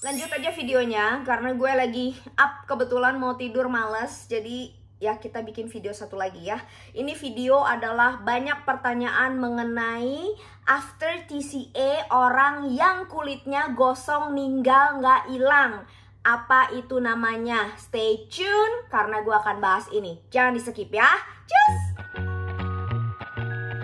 Lanjut aja videonya karena gue lagi up, kebetulan mau tidur males. Jadi ya kita bikin video satu lagi ya. Ini video adalah banyak pertanyaan mengenai after TCA orang yang kulitnya gosong ninggal nggak hilang. Apa itu namanya? Stay tune karena gue akan bahas ini. Jangan di skip ya. Cus!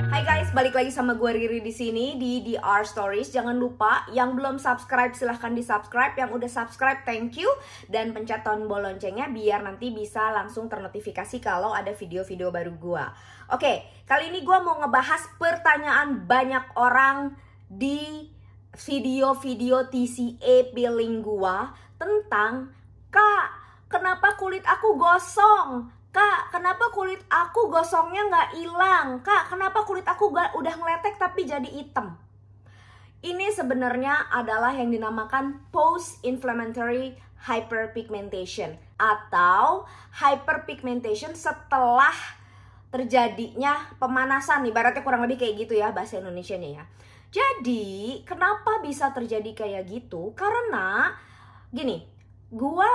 Hai guys, balik lagi sama gue Riri di sini di DR Stories. Jangan lupa yang belum subscribe silahkan di subscribe, yang udah subscribe thank you, dan pencet tombol loncengnya biar nanti bisa langsung ternotifikasi kalau ada video-video baru gue. Oke, kali ini gue mau ngebahas pertanyaan banyak orang di video-video TCA peeling gue tentang, Kak, kenapa kulit aku gosong? Kak, kenapa kulit aku gosongnya nggak hilang? Kak, kenapa kulit aku udah ngeletek tapi jadi hitam? Ini sebenarnya adalah yang dinamakan post-inflammatory hyperpigmentation atau hyperpigmentation setelah terjadinya pemanasan. Ibaratnya kurang lebih kayak gitu ya bahasa Indonesianya ya. Jadi, kenapa bisa terjadi kayak gitu? Karena gini, gua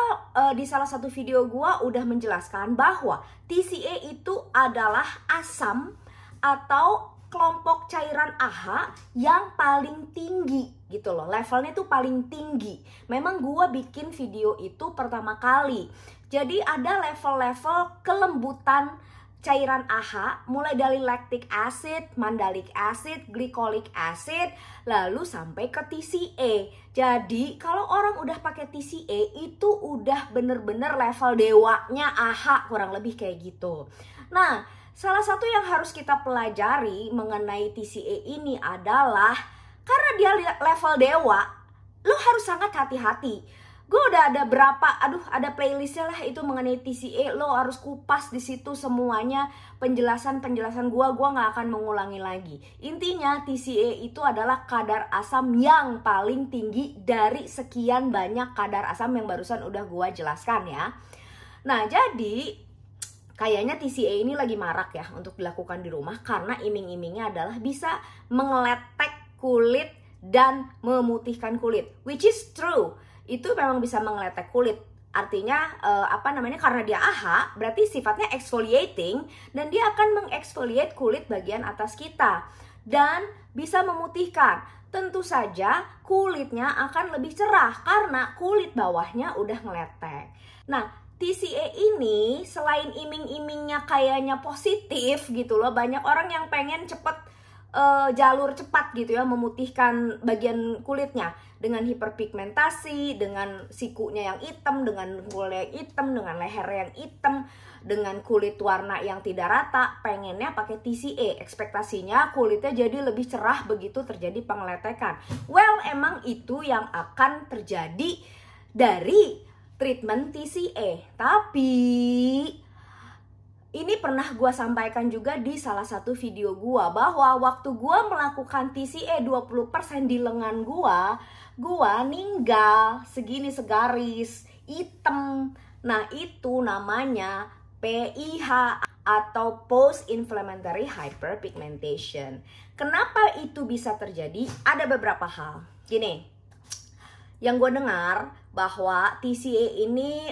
di salah satu video gua udah menjelaskan bahwa TCA itu adalah asam atau kelompok cairan AHA yang paling tinggi gitu loh. Levelnya tuh paling tinggi. Memang gua bikin video itu pertama kali. Jadi ada level-level kelembutan cairan AHA mulai dari lactic acid, mandelic acid, glycolic acid, lalu sampai ke TCA. Jadi kalau orang udah pakai TCA itu udah bener-bener level dewanya AHA, kurang lebih kayak gitu. Nah, salah satu yang harus kita pelajari mengenai TCA ini adalah karena dia level dewa, lo harus sangat hati-hati. Gue udah ada ada playlistnya lah itu mengenai TCA. Lo harus kupas di situ semuanya, penjelasan gue nggak akan mengulangi lagi. Intinya TCA itu adalah kadar asam yang paling tinggi dari sekian banyak kadar asam yang barusan udah gue jelaskan ya. Nah jadi kayaknya TCA ini lagi marak ya untuk dilakukan di rumah karena iming-imingnya adalah bisa mengeletek kulit dan memutihkan kulit, which is true. Itu memang bisa mengeletek kulit. Artinya karena dia AHA berarti sifatnya exfoliating dan dia akan mengeksfoliate kulit bagian atas kita dan bisa memutihkan. Tentu saja kulitnya akan lebih cerah karena kulit bawahnya udah ngeletek. Nah, TCA ini selain iming-imingnya kayaknya positif gitu loh, banyak orang yang pengen cepet jalur cepat gitu ya, memutihkan bagian kulitnya dengan hiperpigmentasi, dengan sikunya yang hitam, dengan kulit yang hitam, dengan leher yang hitam, dengan kulit warna yang tidak rata, pengennya pakai TCA, ekspektasinya kulitnya jadi lebih cerah begitu terjadi pengeletekan. Well, emang itu yang akan terjadi dari treatment TCA, tapi ini pernah gue sampaikan juga di salah satu video gue bahwa waktu gue melakukan TCA 20% di lengan gue ninggal segini segaris hitam. Nah itu namanya PIH atau post inflammatory hyperpigmentation. Kenapa itu bisa terjadi? Ada beberapa hal. Gini, yang gue dengar bahwa TCA ini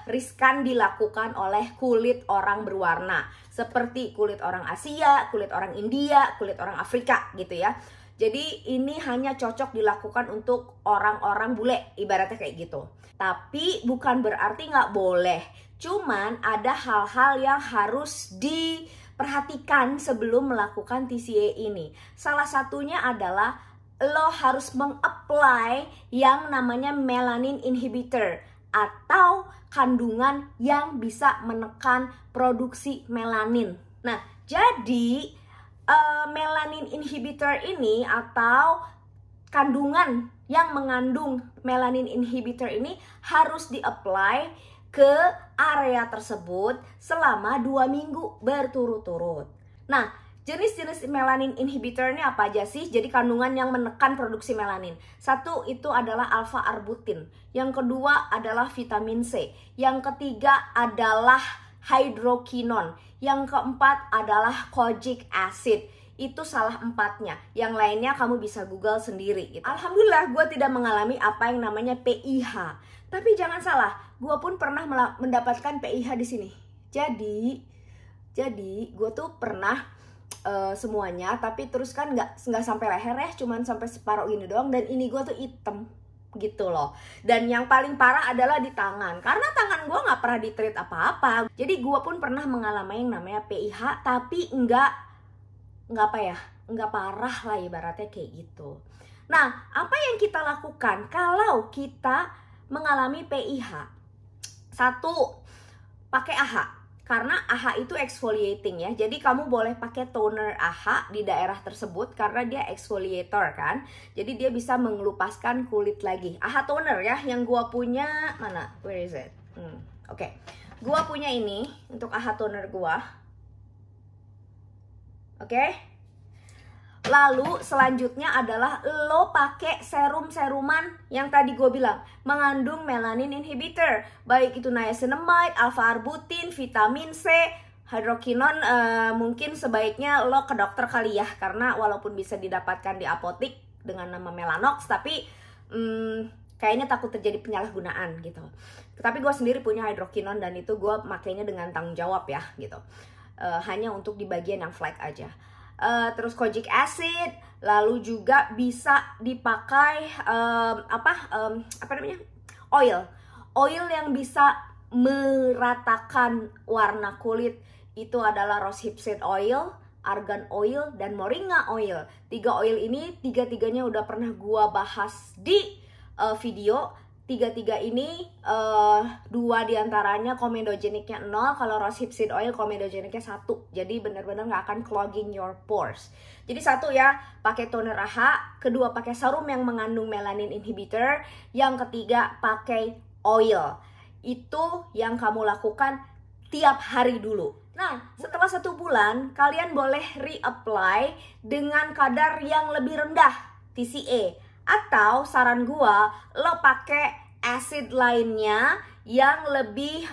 riskan dilakukan oleh kulit orang berwarna seperti kulit orang Asia, kulit orang India, kulit orang Afrika gitu ya. Jadi ini hanya cocok dilakukan untuk orang-orang bule, ibaratnya kayak gitu. Tapi bukan berarti nggak boleh. Cuman ada hal-hal yang harus diperhatikan sebelum melakukan TCA ini. Salah satunya adalah lo harus meng-apply yang namanya melanin inhibitor atau kandungan yang bisa menekan produksi melanin. Nah, jadi melanin inhibitor ini atau kandungan yang mengandung melanin inhibitor ini harus di-apply ke area tersebut selama 2 minggu berturut-turut. Nah, jenis-jenis melanin inhibitor ini apa aja sih? Jadi kandungan yang menekan produksi melanin. Satu itu adalah alpha arbutin. Yang kedua adalah vitamin C. Yang ketiga adalah hydroquinone. Yang keempat adalah kojic acid. itu salah 4-nya. Yang lainnya kamu bisa Google sendiri gitu. Alhamdulillah gue tidak mengalami apa yang namanya PIH. Tapi jangan salah, gue pun pernah mendapatkan PIH di sini. Jadi gue tuh pernah semuanya, tapi terus kan nggak sampai leher ya, cuman sampai separuh gini doang. Dan ini gue tuh hitam gitu loh. Dan yang paling parah adalah di tangan, karena tangan gue nggak pernah di-treat apa-apa. Jadi gue pun pernah mengalami yang namanya PIH, tapi nggak parah lah ibaratnya kayak gitu. Nah, apa yang kita lakukan kalau kita mengalami PIH? 1, pakai AHA. Karena AHA itu exfoliating ya. Jadi kamu boleh pakai toner AHA di daerah tersebut karena dia exfoliator kan. Jadi dia bisa mengelupaskan kulit lagi. AHA toner ya, yang gua punya mana? Where is it? Oke. Gua punya ini untuk AHA toner gua. Oke. Lalu selanjutnya adalah lo pakai serum-seruman yang tadi gue bilang mengandung melanin inhibitor, baik itu niacinamide, alpha-arbutin, vitamin C, hydroquinone. Mungkin sebaiknya lo ke dokter kali ya, karena walaupun bisa didapatkan di apotik dengan nama Melanox, tapi kayaknya takut terjadi penyalahgunaan gitu. Tapi gue sendiri punya hydroquinone dan itu gue makainya dengan tanggung jawab ya gitu. Hanya untuk di bagian yang flek aja. Terus kojic acid, lalu juga bisa dipakai oil yang bisa meratakan warna kulit. Itu adalah rose hip seed oil, argan oil, dan moringa oil. 3 oil ini tiga-tiganya udah pernah gua bahas di video. 3 ini 2 diantaranya komedogeniknya 0. Kalau rose hip seed oil komedogeniknya 1. Jadi benar-benar nggak akan clogging your pores. Jadi 1 ya, pakai toner AHA. 2 pakai serum yang mengandung melanin inhibitor. Yang 3 pakai oil. Itu yang kamu lakukan tiap hari dulu. Nah, setelah 1 bulan kalian boleh reapply dengan kadar yang lebih rendah TCA. Atau saran gua, lo pakai acid lainnya yang lebih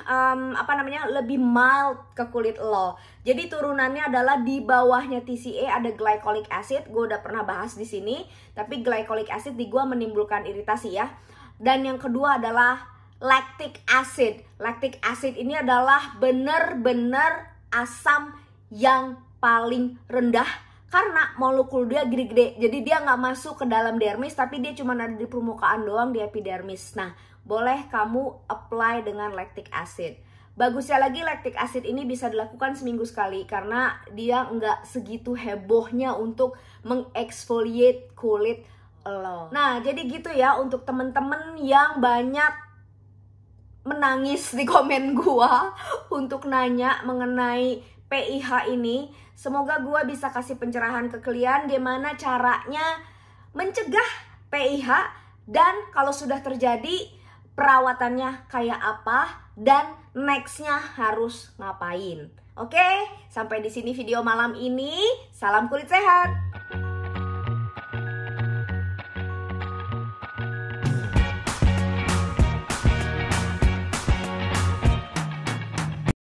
lebih mild ke kulit lo. Jadi turunannya adalah di bawahnya TCA ada glycolic acid. Gue udah pernah bahas di sini. Tapi glycolic acid di gua menimbulkan iritasi ya. Dan yang kedua adalah lactic acid. Lactic acid ini adalah bener-bener asam yang paling rendah. Karena molekul dia gede-gede, jadi dia nggak masuk ke dalam dermis, tapi dia cuma ada di permukaan doang, di epidermis. Nah, boleh kamu apply dengan lactic acid. Bagusnya lagi lactic acid ini bisa dilakukan seminggu sekali, karena dia nggak segitu hebohnya untuk mengeksfoliate kulit lo. Nah, jadi gitu ya untuk temen-temen yang banyak menangis di komen gua untuk nanya mengenai PIH ini. Semoga gue bisa kasih pencerahan ke kalian gimana caranya mencegah PIH, dan kalau sudah terjadi perawatannya kayak apa dan nextnya harus ngapain. Oke, sampai di sini video malam ini. Salam kulit sehat.